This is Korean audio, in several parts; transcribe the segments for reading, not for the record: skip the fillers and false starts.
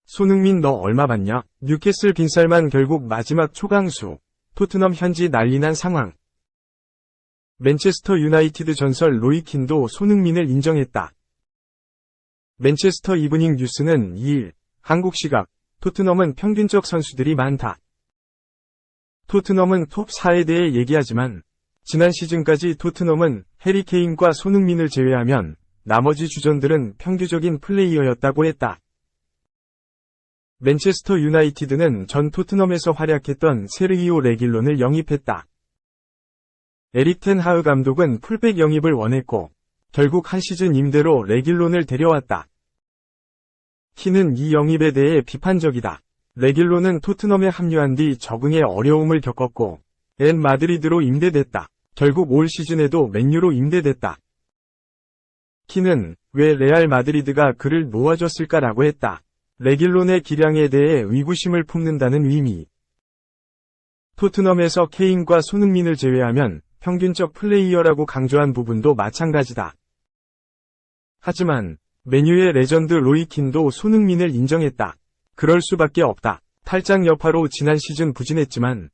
손흥민 너 얼마 받냐? 뉴캐슬 빈살만 결국 마지막 초강수. 토트넘 현지 난리난 상황. 맨체스터 유나이티드 전설 로이킨도 손흥민을 인정했다. 맨체스터 이브닝 뉴스는 2일 한국 시각 토트넘은 평균적 선수들이 많다. 토트넘은 톱 4에 대해 얘기하지만 지난 시즌까지 토트넘은 해리 케인과 손흥민을 제외하면 나머지 주전들은 평균적인 플레이어였다고 했다. 맨체스터 유나이티드는 전 토트넘에서 활약했던 세르히오 레길론을 영입했다. 에릭 텐 하흐 감독은 풀백 영입을 원했고 결국 한 시즌 임대로 레길론을 데려왔다. 키는 이 영입에 대해 비판적이다. 레길론은 토트넘에 합류한 뒤 적응에 어려움을 겪었고 마드리드로 임대됐다. 결국 올 시즌에도 맨유로 임대됐다. 키는 왜 레알 마드리드가 그를 놓아줬을까라고 했다. 레길론의 기량에 대해 의구심을 품는다는 의미. 토트넘에서 케인과 손흥민을 제외하면 평균적 플레이어라고 강조한 부분도 마찬가지다. 하지만 맨유의 레전드 로이킨도 손흥민을 인정했다. 그럴 수밖에 없다. 탈장 여파로 지난 시즌 부진했지만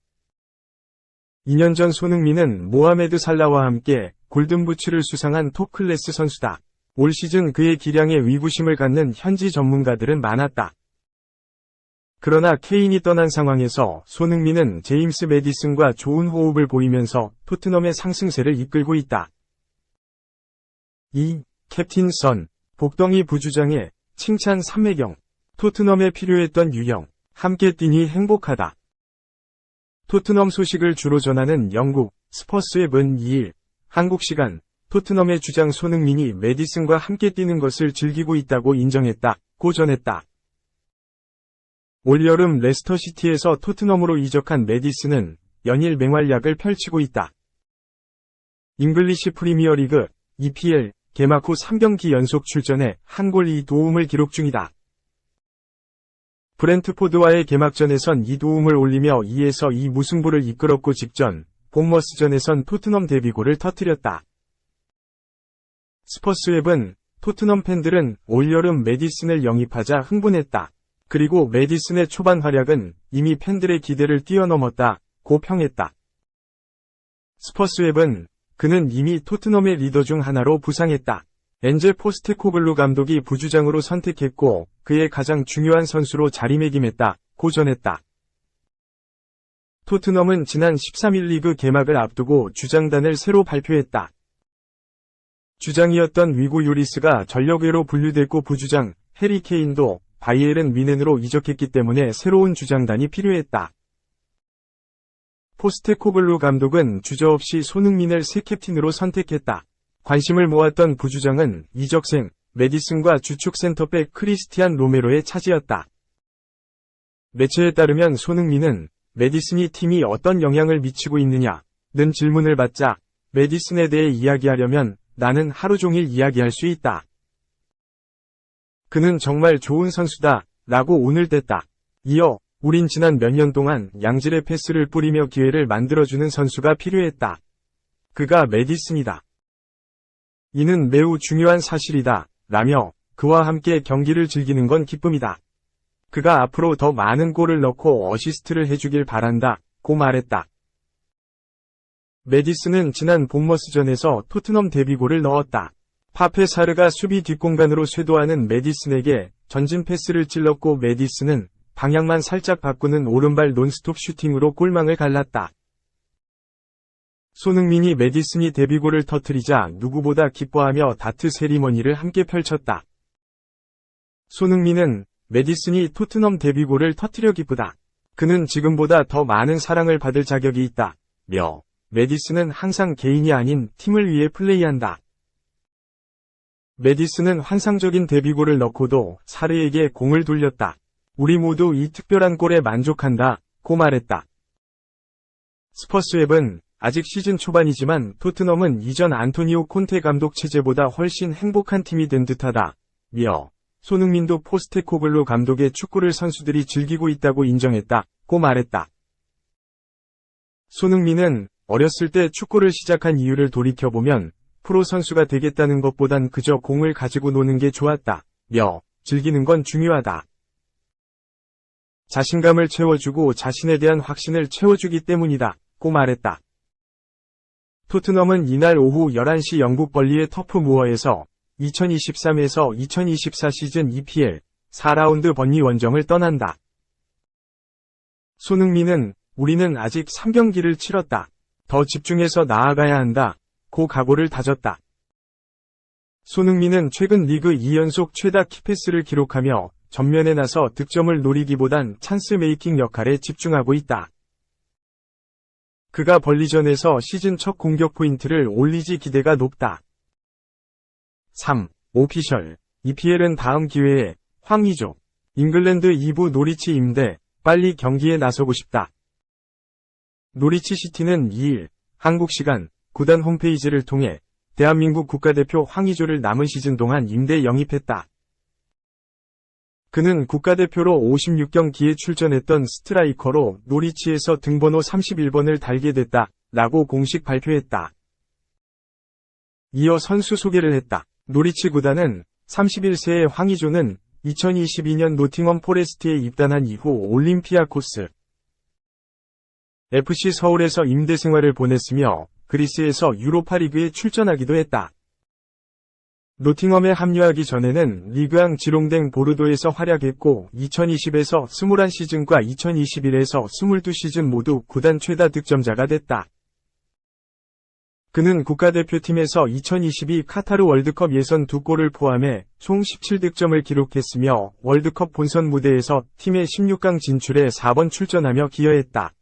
2년 전 손흥민은 모하메드 살라와 함께 골든부츠를 수상한 톱클래스 선수다. 올 시즌 그의 기량에 의구심을 갖는 현지 전문가들은 많았다. 그러나 케인이 떠난 상황에서 손흥민은 제임스 매디슨과 좋은 호흡을 보이면서 토트넘의 상승세를 이끌고 있다. 2. 캡틴 선, 복덩이 부주장의 칭찬 3매경. 토트넘에 필요했던 유형, 함께 뛰니 행복하다. 토트넘 소식을 주로 전하는 영국 스퍼스웹은 2일 한국 시간 토트넘의 주장 손흥민이 매디슨과 함께 뛰는 것을 즐기고 있다고 인정했다고 전했다. 올여름 레스터시티에서 토트넘으로 이적한 매디슨은 연일 맹활약을 펼치고 있다. 잉글리시 프리미어리그 EPL 개막 후 3경기 연속 출전해 한 골 2도움을 기록 중이다. 브렌트포드와의 개막전에선 2도움을 올리며 2에서 2 무승부를 이끌었고 직전 본머스전에선 토트넘 데뷔골을 터뜨렸다. 스퍼스웹은 토트넘 팬들은 올여름 매디슨을 영입하자 흥분했다. 그리고 매디슨의 초반 활약은 이미 팬들의 기대를 뛰어넘었다고 평했다. 스퍼스웹은 그는 이미 토트넘의 리더 중 하나로 부상했다. 엔제 포스테코글루 감독이 부주장으로 선택했고 그의 가장 중요한 선수로 자리매김했다고 전했다. 토트넘은 지난 13일 리그 개막을 앞두고 주장단을 새로 발표했다. 주장이었던 위고 요리스가 전력외로 분류됐고 부주장 해리 케인도 바이에른 뮌헨으로 이적했기 때문에 새로운 주장단이 필요했다. 포스테코글루 감독은 주저없이 손흥민을 새 캡틴으로 선택했다. 관심을 모았던 부주장은 이적생 매디슨과 주축 센터백 크리스티안 로메로의 차지였다. 매체에 따르면 손흥민은 매디슨이 팀이 어떤 영향을 미치고 있느냐는 질문을 받자 매디슨에 대해 이야기하려면 나는 하루 종일 이야기할 수 있다. 그는 정말 좋은 선수다 라고 오늘댔다. 이어 우린 지난 몇 년 동안 양질의 패스를 뿌리며 기회를 만들어주는 선수가 필요했다. 그가 매디슨이다. 이는 매우 중요한 사실이다 라며 그와 함께 경기를 즐기는 건 기쁨이다. 그가 앞으로 더 많은 골을 넣고 어시스트를 해주길 바란다 고 말했다. 매디슨은 지난 본머스전에서 토트넘 데뷔골을 넣었다. 파페 사르가 수비 뒷공간으로 쇄도하는 매디슨에게 전진 패스를 찔렀고 매디슨은 방향만 살짝 바꾸는 오른발 논스톱 슈팅으로 골망을 갈랐다. 손흥민이 매디슨이 데뷔골을 터뜨리자 누구보다 기뻐하며 다트 세리머니를 함께 펼쳤다. 손흥민은 매디슨이 토트넘 데뷔골을 터뜨려 기쁘다. 그는 지금보다 더 많은 사랑을 받을 자격이 있다. 며 매디슨은 항상 개인이 아닌 팀을 위해 플레이한다. 매디슨은 환상적인 데뷔골을 넣고도 사르에게 공을 돌렸다. 우리 모두 이 특별한 골에 만족한다 고 말했다. 스퍼스웹은 아직 시즌 초반이지만 토트넘은 이전 안토니오 콘테 감독 체제보다 훨씬 행복한 팀이 된 듯하다. 며 손흥민도 포스테코글루 감독의 축구를 선수들이 즐기고 있다고 인정했다고 말했다. 손흥민은 어렸을 때 축구를 시작한 이유를 돌이켜보면 프로 선수가 되겠다는 것보단 그저 공을 가지고 노는 게 좋았다. 즐기는 건 중요하다. 자신감을 채워주고 자신에 대한 확신을 채워주기 때문이다. 고 말했다. 토트넘은 이날 오후 11시 영국 벌리의 터프 무어에서 2023에서 2024 시즌 EPL 4라운드 번리 원정을 떠난다. 손흥민은 우리는 아직 3경기를 치렀다. 더 집중해서 나아가야 한다. 고 각오를 다졌다. 손흥민은 최근 리그 2연속 최다 키패스를 기록하며 전면에 나서 득점을 노리기보단 찬스 메이킹 역할에 집중하고 있다. 그가 벌리전에서 시즌 첫 공격 포인트를 올리지 기대가 높다. 3. 오피셜 EPL은 다음 기회에 황의조 잉글랜드 2부 노리치 임대 빨리 경기에 나서고 싶다. 노리치 시티는 2일 한국 시간 구단 홈페이지를 통해 대한민국 국가대표 황의조를 남은 시즌 동안 임대 영입했다. 그는 국가대표로 56경기에 출전했던 스트라이커로 노리치에서 등번호 31번을 달게 됐다. 라고 공식 발표했다. 이어 선수 소개를 했다. 노리치 구단은 31세의 황의조는 2022년 노팅엄 포레스트에 입단한 이후 올림피아코스 FC 서울에서 임대 생활을 보냈으며 그리스에서 유로파리그에 출전하기도 했다. 노팅엄에 합류하기 전에는 리그앙 지롱댕 보르도에서 활약했고 2020에서 21시즌과 2021에서 22시즌 모두 구단 최다 득점자가 됐다. 그는 국가대표팀에서 2022 카타르 월드컵 예선 2골을 포함해 총 17득점을 기록했으며 월드컵 본선 무대에서 팀의 16강 진출에 4번 출전하며 기여했다.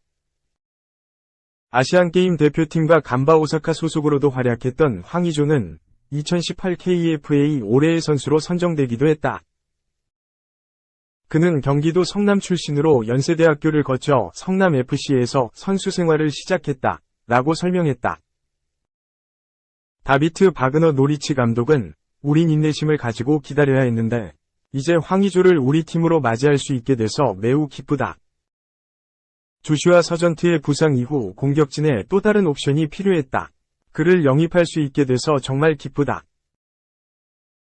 아시안게임 대표팀과 간바 오사카 소속으로도 활약했던 황의조는 2018 KFA 올해의 선수로 선정되기도 했다. 그는 경기도 성남 출신으로 연세대학교를 거쳐 성남FC에서 선수 생활을 시작했다. 라고 설명했다. 다비트 바그너 노리치 감독은 우린 인내심을 가지고 기다려야 했는데 이제 황의조를 우리 팀으로 맞이할 수 있게 돼서 매우 기쁘다. 조슈아 서전트의 부상 이후 공격진에 또 다른 옵션이 필요했다. 그를 영입할 수 있게 돼서 정말 기쁘다.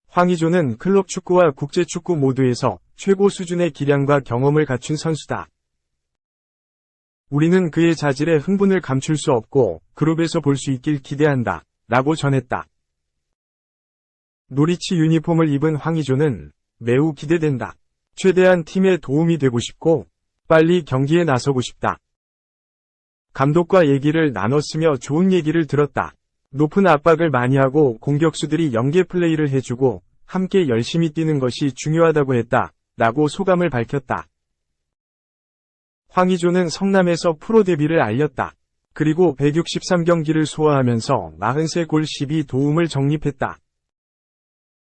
황의조는 클럽 축구와 국제 축구 모두에서 최고 수준의 기량과 경험을 갖춘 선수다. 우리는 그의 자질에 흥분을 감출 수 없고 그룹에서 볼 수 있길 기대한다. 라고 전했다. 노리치 유니폼을 입은 황의조는 매우 기대된다. 최대한 팀에 도움이 되고 싶고 빨리 경기에 나서고 싶다. 감독과 얘기를 나눴으며 좋은 얘기를 들었다. 높은 압박을 많이 하고 공격수들이 연계 플레이를 해주고 함께 열심히 뛰는 것이 중요하다고 했다. 라고 소감을 밝혔다. 황의조는 성남에서 프로 데뷔를 알렸다. 그리고 163경기를 소화하면서 43골 12도움을 적립했다.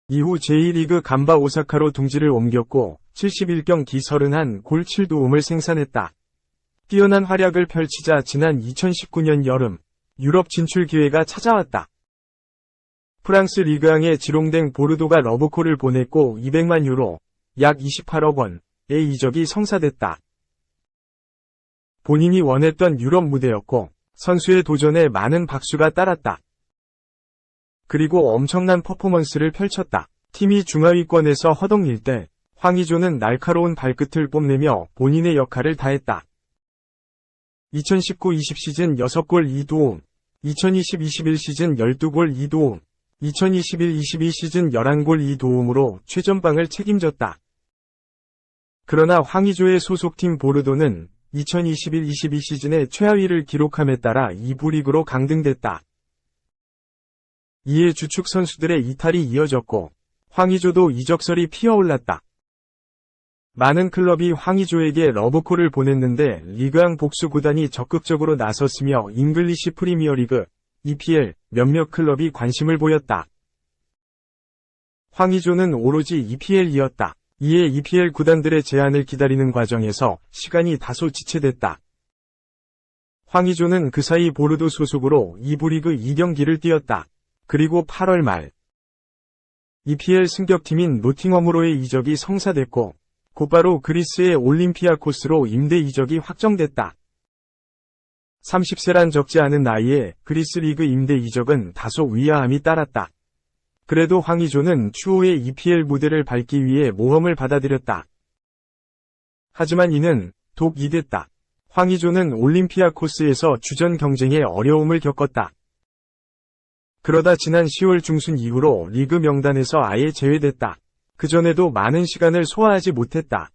이후 제2리그 간바 오사카로 둥지를 옮겼고 71경기 31골 7도움을 생산했다. 뛰어난 활약을 펼치자 지난 2019년 여름 유럽 진출 기회가 찾아왔다. 프랑스 리그앙의 지롱댕 보르도가 러브콜을 보냈고 200만 유로, 약 28억 원의 이적이 성사됐다. 본인이 원했던 유럽 무대였고 선수의 도전에 많은 박수가 따랐다. 그리고 엄청난 퍼포먼스를 펼쳤다. 팀이 중하위권에서 허덕일 때 황의조는 날카로운 발끝을 뽐내며 본인의 역할을 다했다. 2019-20 시즌 6골 2도움, 2020-21 시즌 12골 2도움, 2021-22 시즌 11골 2도움으로 최전방을 책임졌다. 그러나 황의조의 소속팀 보르도는 2021-22 시즌에 최하위를 기록함에 따라 2부 리그로 강등됐다. 이에 주축 선수들의 이탈이 이어졌고 황의조도 이적설이 피어올랐다. 많은 클럽이 황의조에게 러브콜을 보냈는데 리그앙 복수 구단이 적극적으로 나섰으며 잉글리시 프리미어리그, EPL 몇몇 클럽이 관심을 보였다. 황의조는 오로지 EPL이었다. 이에 EPL 구단들의 제안을 기다리는 과정에서 시간이 다소 지체됐다. 황의조는 그 사이 보르도 소속으로 2부 리그 2경기를 뛰었다. 그리고 8월 말 EPL 승격팀인 노팅엄으로의 이적이 성사됐고 곧바로 그리스의 올림피아코스로 임대 이적이 확정됐다. 30세란 적지 않은 나이에 그리스 리그 임대 이적은 다소 위화함이 따랐다. 그래도 황의조는 추후에 EPL 무대를 밟기 위해 모험을 받아들였다. 하지만 이는 독이 됐다. 황의조는 올림피아코스에서 주전 경쟁에 어려움을 겪었다. 그러다 지난 10월 중순 이후로 리그 명단에서 아예 제외됐다. 그전에도 많은 시간을 소화하지 못했다.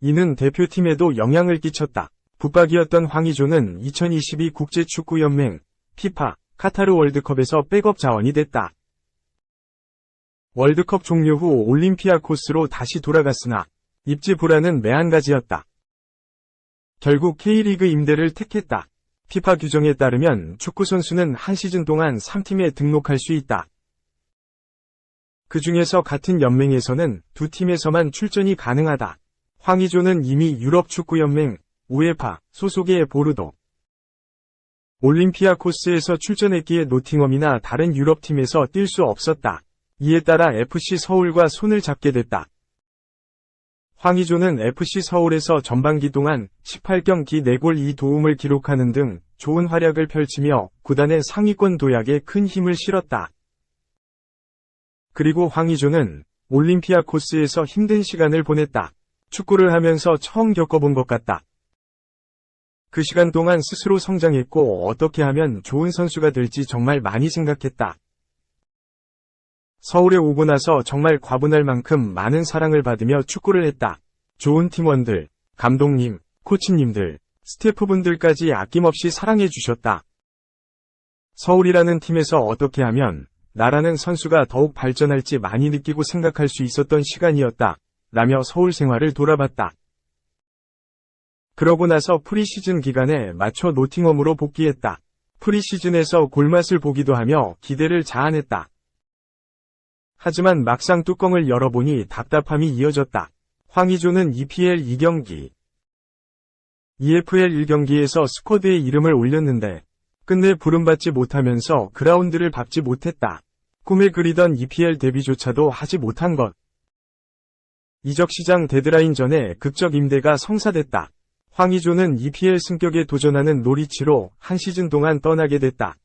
이는 대표팀에도 영향을 끼쳤다. 붙박이었던 황의조는 2022 국제축구연맹 피파 카타르 월드컵에서 백업 자원이 됐다. 월드컵 종료 후 올림피아코스로 다시 돌아갔으나 입지 불안은 매한가지였다. 결국 K리그 임대를 택했다. 피파 규정에 따르면 축구선수는 한 시즌 동안 3팀에 등록할 수 있다. 그 중에서 같은 연맹에서는 두 팀에서만 출전이 가능하다. 황의조는 이미 유럽축구연맹 우에파 소속의 보르도 올림피아코스에서 출전했기에 노팅엄이나 다른 유럽팀에서 뛸 수 없었다. 이에 따라 FC 서울과 손을 잡게 됐다. 황의조는 FC 서울에서 전반기 동안 18경기 4골 2도움을 기록하는 등 좋은 활약을 펼치며 구단의 상위권 도약에 큰 힘을 실었다. 그리고 황의조는 올림피아코스에서 힘든 시간을 보냈다. 축구를 하면서 처음 겪어본 것 같다. 그 시간 동안 스스로 성장했고 어떻게 하면 좋은 선수가 될지 정말 많이 생각했다. 서울에 오고 나서 정말 과분할 만큼 많은 사랑을 받으며 축구를 했다. 좋은 팀원들, 감독님, 코치님들, 스태프분들까지 아낌없이 사랑해 주셨다. 서울이라는 팀에서 어떻게 하면 나라는 선수가 더욱 발전할지 많이 느끼고 생각할 수 있었던 시간이었다. 라며 서울 생활을 돌아봤다. 그러고 나서 프리시즌 기간에 맞춰 노팅엄으로 복귀했다. 프리시즌에서 골맛을 보기도 하며 기대를 자아냈다. 하지만 막상 뚜껑을 열어보니 답답함이 이어졌다. 황의조는 EPL 2경기, EFL 1경기에서 스쿼드에 이름을 올렸는데 끝내 부름받지 못하면서 그라운드를 밟지 못했다. 꿈에 그리던 EPL 데뷔조차도 하지 못한 것. 이적 시장 데드라인 전에 극적 임대가 성사됐다. 황의조는 EPL 승격에 도전하는 노리치로 한 시즌 동안 떠나게 됐다.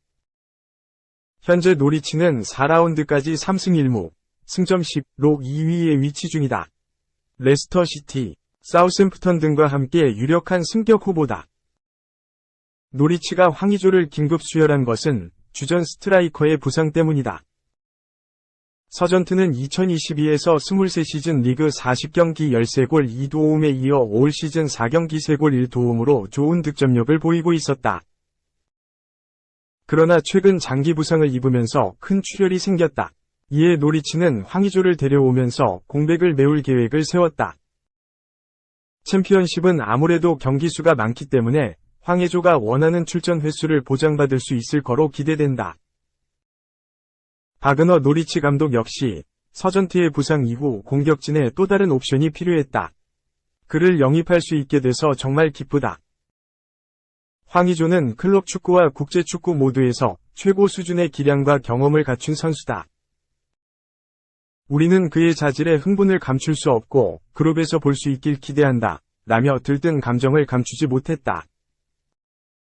현재 노리치는 4라운드까지 3승 1무, 승점 10로 2위에 위치 중이다. 레스터시티, 사우샘프턴 등과 함께 유력한 승격 후보다. 노리치가 황의조를 긴급 수혈한 것은 주전 스트라이커의 부상 때문이다. 서전트는 2022에서 23시즌 리그 40경기 13골 2도움에 이어 올 시즌 4경기 3골 1도움으로 좋은 득점력을 보이고 있었다. 그러나 최근 장기 부상을 입으면서 큰 출혈이 생겼다. 이에 노리치는 황의조를 데려오면서 공백을 메울 계획을 세웠다. 챔피언십은 아무래도 경기 수가 많기 때문에 황의조가 원하는 출전 횟수를 보장받을 수 있을 거로 기대된다. 바그너 노리치 감독 역시 서전트의 부상 이후 공격진에 또 다른 옵션이 필요했다. 그를 영입할 수 있게 돼서 정말 기쁘다. 황의조는 클럽 축구와 국제 축구 모두에서 최고 수준의 기량과 경험을 갖춘 선수다. 우리는 그의 자질에 흥분을 감출 수 없고 그룹에서 볼 수 있길 기대한다. 라며 들뜬 감정을 감추지 못했다.